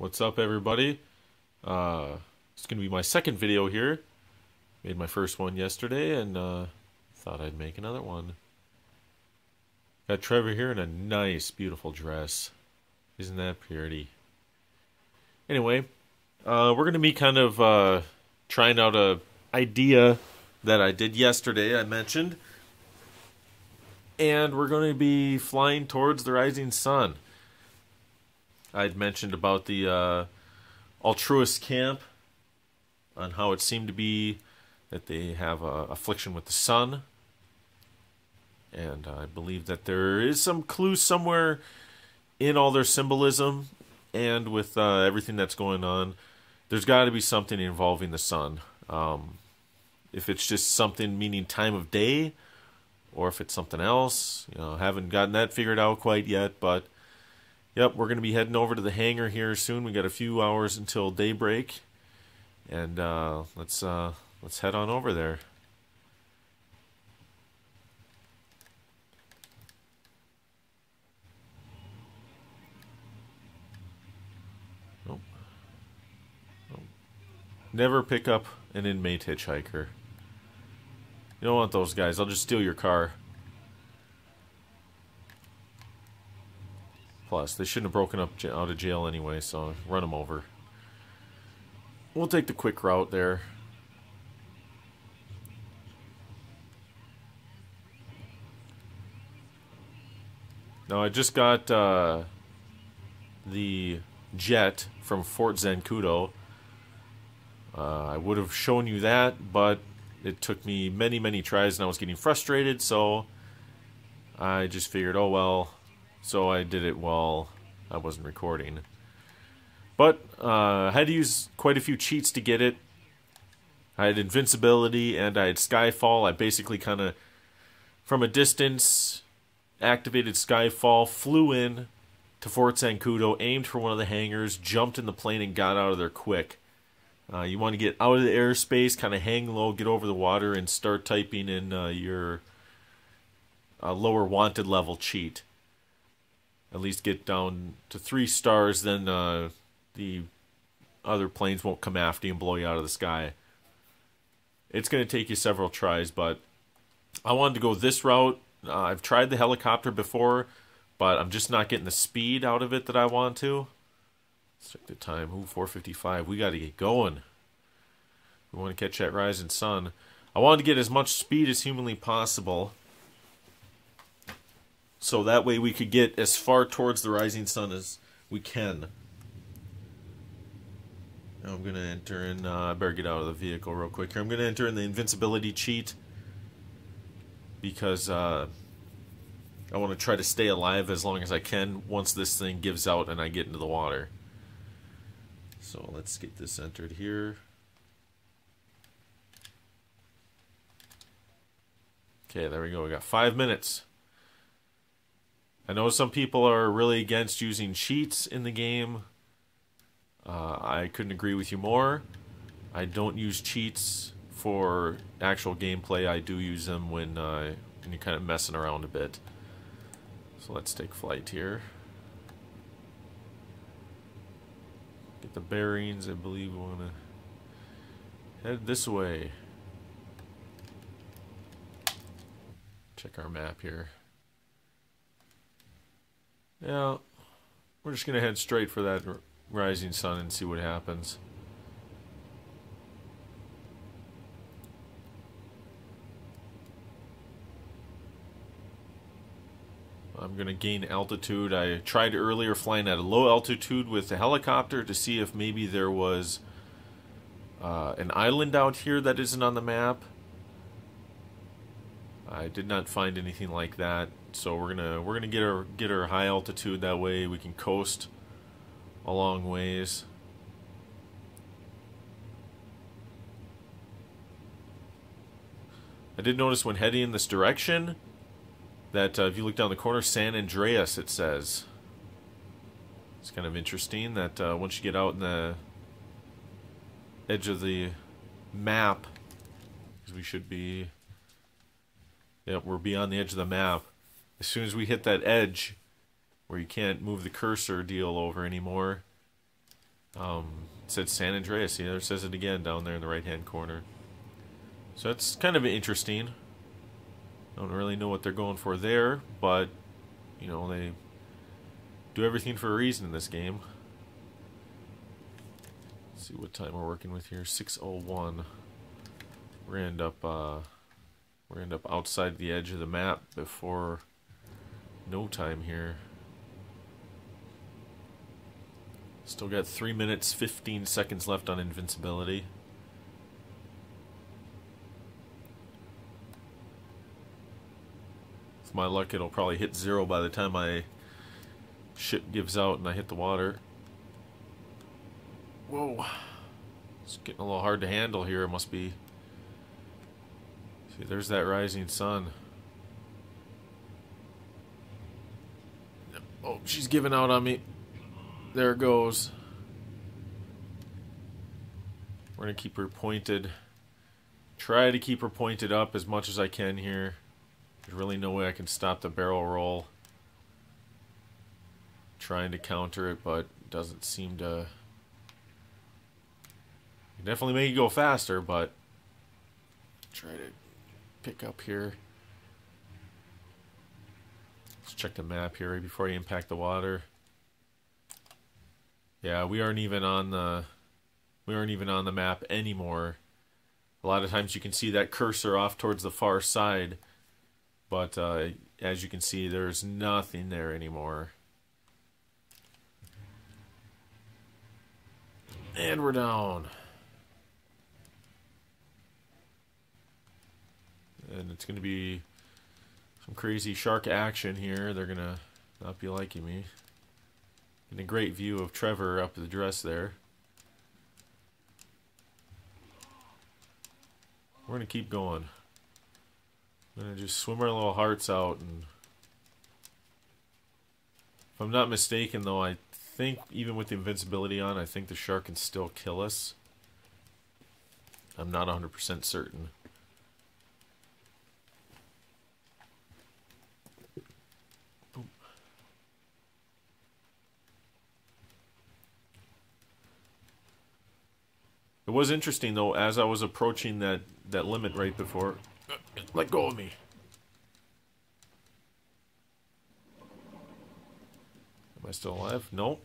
What's up, everybody? It's going to be my second video here. Made my first one yesterday and thought I'd make another one. Got Trevor here in a nice, beautiful dress. Isn't that pretty? Anyway, we're going to be kind of trying out a idea that I did yesterday, I mentioned. And we're going to be flying towards the rising sun. I'd mentioned about the altruist camp on how it seemed to be that they have a affliction with the sun. And I believe that there is some clue somewhere in all their symbolism and with everything that's going on. There's got to be something involving the sun. If it's just something meaning time of day, or if it's something else, haven't gotten that figured out quite yet. But yep, we're going to be heading over to the hangar here soon. We got a few hours until daybreak, and let's head on over there. Nope. Nope. Never pick up an inmate hitchhiker. You don't want those guys. I'll just steal your car. Plus, they shouldn't have broken up out of jail anyway, so run them over. We'll take the quick route there. Now, I just got the jet from Fort Zancudo. I would have shown you that, but it took me many, many tries, and I was getting frustrated, so I just figured, oh well. So I did it while I wasn't recording. But I had to use quite a few cheats to get it. I had invincibility and I had Skyfall. I basically kind of, from a distance, activated Skyfall, flew in to Fort Zancudo, aimed for one of the hangars, jumped in the plane, and got out of there quick. You want to get out of the airspace, kind of hang low, get over the water, and start typing in your lower wanted level cheat. At least get down to 3 stars, then the other planes won't come after you and blow you out of the sky. It's going to take you several tries, but I wanted to go this route. I've tried the helicopter before, but I'm just not getting the speed out of it that I want to. Let's check the time. Ooh, 4:55. We got to get going. We want to catch that rising sun. I wanted to get as much speed as humanly possible, so that way we could get as far towards the rising sun as we can. Now I'm going to enter in, I better get out of the vehicle real quick here. I'm going to enter in the invincibility cheat because I want to try to stay alive as long as I can once this thing gives out and I get into the water. So let's get this entered here. Okay, there we go. We got 5 minutes. I know some people are really against using cheats in the game. I couldn't agree with you more. I don't use cheats for actual gameplay. I do use them when you're kind of messing around a bit. So let's take flight here. Get the bearings. I believe we want to head this way. Check our map here. Yeah, we're just going to head straight for that rising sun and see what happens. I'm going to gain altitude. I tried earlier flying at a low altitude with the helicopter to see if maybe there was an island out here that isn't on the map. I did not find anything like that, so we're gonna get our high altitude. That way we can coast a long ways. I did notice when heading in this direction that if you look down the corner, San Andreas, it says. It's kind of interesting that once you get out in the edge of the map, because we should be. Yep, we're beyond the edge of the map. As soon as we hit that edge where you can't move the cursor deal over anymore, It said San Andreas. See, there it says it again down there in the right-hand corner. So it's kind of interesting. Don't really know what they're going for there, but you know, they do everything for a reason in this game. Let's see what time we're working with here. 6:01. We're gonna end up outside the edge of the map before no time here. Still got 3 minutes 15 seconds left on invincibility. With my luck, it'll probably hit 0 by the time my ship gives out and I hit the water. Whoa. It's getting a little hard to handle here. It must be. See, there's that rising sun. Oh, she's giving out on me. There it goes. We're going to keep her pointed. Try to keep her pointed up as much as I can here. There's really no way I can stop the barrel roll. Trying to counter it, but it doesn't seem to. Definitely make it go faster, but try to pick up here. Let's check the map here right before I impact the water. Yeah, we aren't even on the map anymore. A lot of times you can see that cursor off towards the far side, but as you can see, there's nothing there anymore. And we're down. And it's going to be some crazy shark action here. They're going to not be liking me. And a great view of Trevor up the dress there. We're going to keep going. I'm going to just swim our little hearts out. And if I'm not mistaken, though, I think even with the invincibility on, I think the shark can still kill us. I'm not 100% certain. It was interesting, though, as I was approaching that limit right before. Let go of me. Am I still alive? No.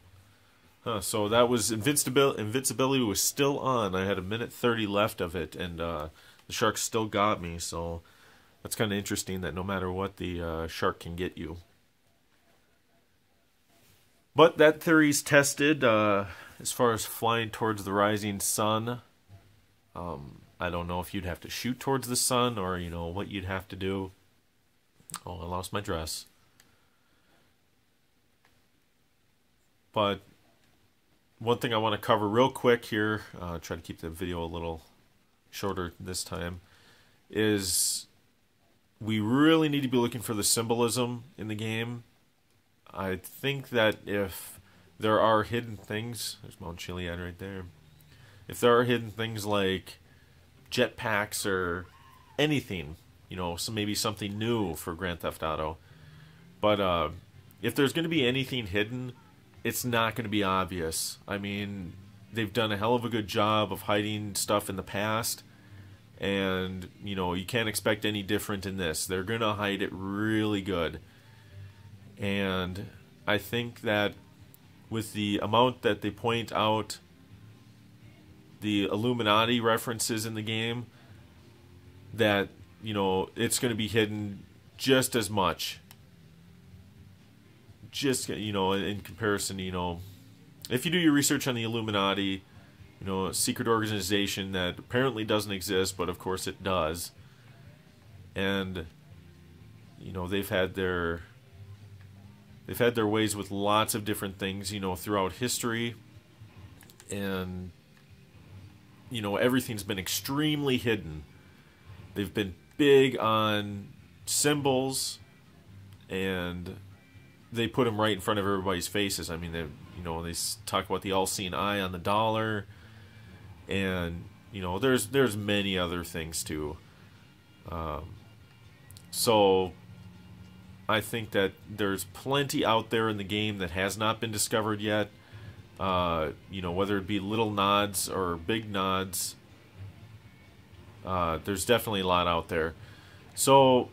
Huh, so that was invincibility was still on. I had 1:30 left of it, and the shark still got me. So that's kind of interesting that no matter what, the shark can get you. But that theory's tested. As far as flying towards the rising sun, I don't know if you'd have to shoot towards the sun or, you know, what you'd have to do. Oh, I lost my dress. But one thing I want to cover real quick here, try to keep the video a little shorter this time, is we really need to be looking for the symbolism in the game. I think that if there are hidden things, there's Mount Chiliad right there. If there are hidden things like jetpacks or anything, you know, so maybe something new for Grand Theft Auto. But if there's going to be anything hidden, it's not going to be obvious. I mean, they've done a hell of a good job of hiding stuff in the past, and, you know, you can't expect any different in this. They're going to hide it really good. And I think that with the amount that they point out the Illuminati references in the game, that, you know, it's going to be hidden just as much. Just, you know, in comparison, you know, if you do your research on the Illuminati, you know, a secret organization that apparently doesn't exist, but of course it does. And, you know, they've had their ways with lots of different things, you know, throughout history. And, you know, everything's been extremely hidden. They've been big on symbols, and they put them right in front of everybody's faces. I mean, they, you know, they talk about the all-seeing eye on the dollar, and, you know, there's many other things too. So I think that there's plenty out there in the game that has not been discovered yet. You know, whether it be little nods or big nods. There's definitely a lot out there. So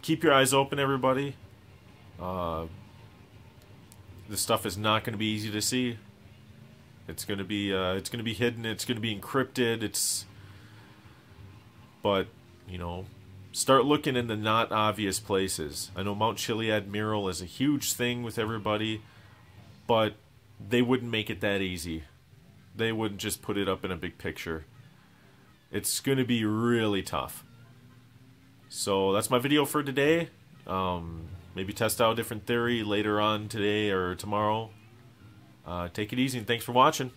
keep your eyes open, everybody. This stuff is not going to be easy to see. It's going to be hidden. It's going to be encrypted. But you know, start looking in the not obvious places. I know Mount Chiliad mural is a huge thing with everybody, but they wouldn't make it that easy. They wouldn't just put it up in a big picture. It's going to be really tough. So that's my video for today. Maybe test out a different theory later on today or tomorrow. Take it easy and thanks for watching.